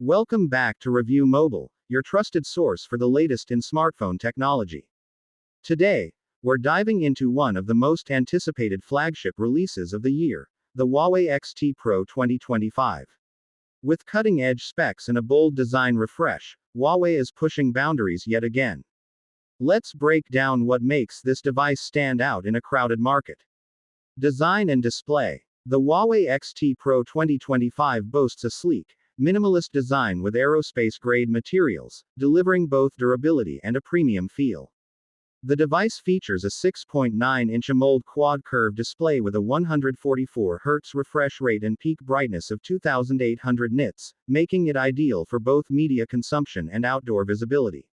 Welcome back to Review Mobile, your trusted source for the latest in smartphone technology. Today, we're diving into one of the most anticipated flagship releases of the year, the Huawei XT Pro 2025. With cutting-edge specs and a bold design refresh, Huawei is pushing boundaries yet again. Let's break down what makes this device stand out in a crowded market. Design and display. The Huawei XT Pro 2025 boasts a sleek, minimalist design with aerospace-grade materials, delivering both durability and a premium feel. The device features a 6.9-inch AMOLED quad-curve display with a 144Hz refresh rate and peak brightness of 2800 nits, making it ideal for both media consumption and outdoor visibility.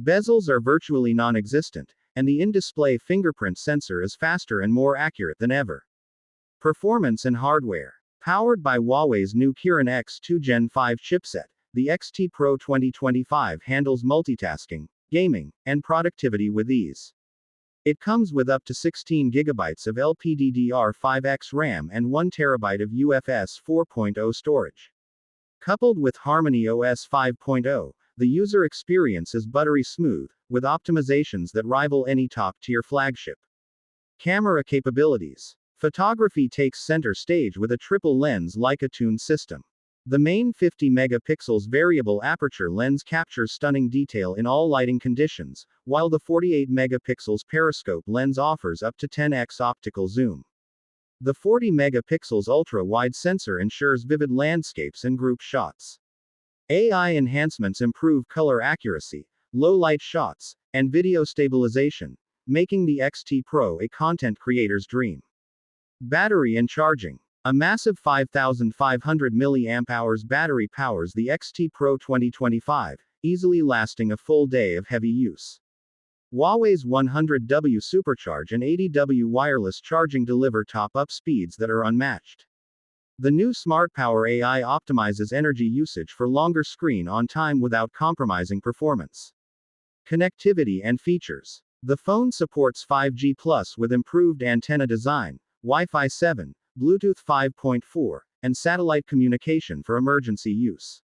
Bezels are virtually non-existent, and the in-display fingerprint sensor is faster and more accurate than ever. Performance and hardware. Powered by Huawei's new Kirin X2 Gen 5 chipset, the XT Pro 2025 handles multitasking, gaming, and productivity with ease. It comes with up to 16 GB of LPDDR5X RAM and 1 TB of UFS 4.0 storage. Coupled with Harmony OS 5.0, the user experience is buttery smooth, with optimizations that rival any top-tier flagship. Camera capabilities. Photography takes center stage with a triple-lens Leica-tuned system. The main 50-megapixels variable aperture lens captures stunning detail in all lighting conditions, while the 48-megapixels periscope lens offers up to 10x optical zoom. The 40-megapixels ultra-wide sensor ensures vivid landscapes and group shots. AI enhancements improve color accuracy, low-light shots, and video stabilization, making the XT Pro a content creator's dream. Battery and charging. A massive 5,500 mAh battery powers the XT Pro 2025, easily lasting a full day of heavy use. Huawei's 100W supercharge and 80W wireless charging deliver top-up speeds that are unmatched. The new SmartPower AI optimizes energy usage for longer screen on time without compromising performance. Connectivity and features. The phone supports 5G Plus with improved antenna design, Wi-Fi 7, Bluetooth 5.4, and satellite communication for emergency use.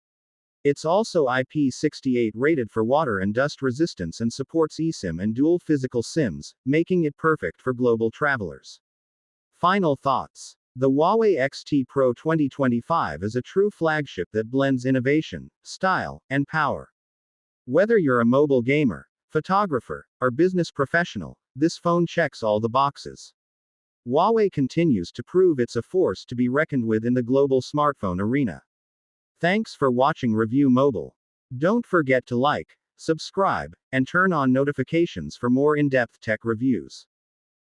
It's also IP68 rated for water and dust resistance and supports eSIM and dual physical SIMs, making it perfect for global travelers. Final thoughts. The Huawei XT Pro 2025 is a true flagship that blends innovation, style, and power. Whether you're a mobile gamer, photographer, or business professional, this phone checks all the boxes. Huawei continues to prove it's a force to be reckoned with in the global smartphone arena. Thanks for watching Review Mobile. Don't forget to like, subscribe, and turn on notifications for more in-depth tech reviews.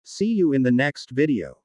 See you in the next video.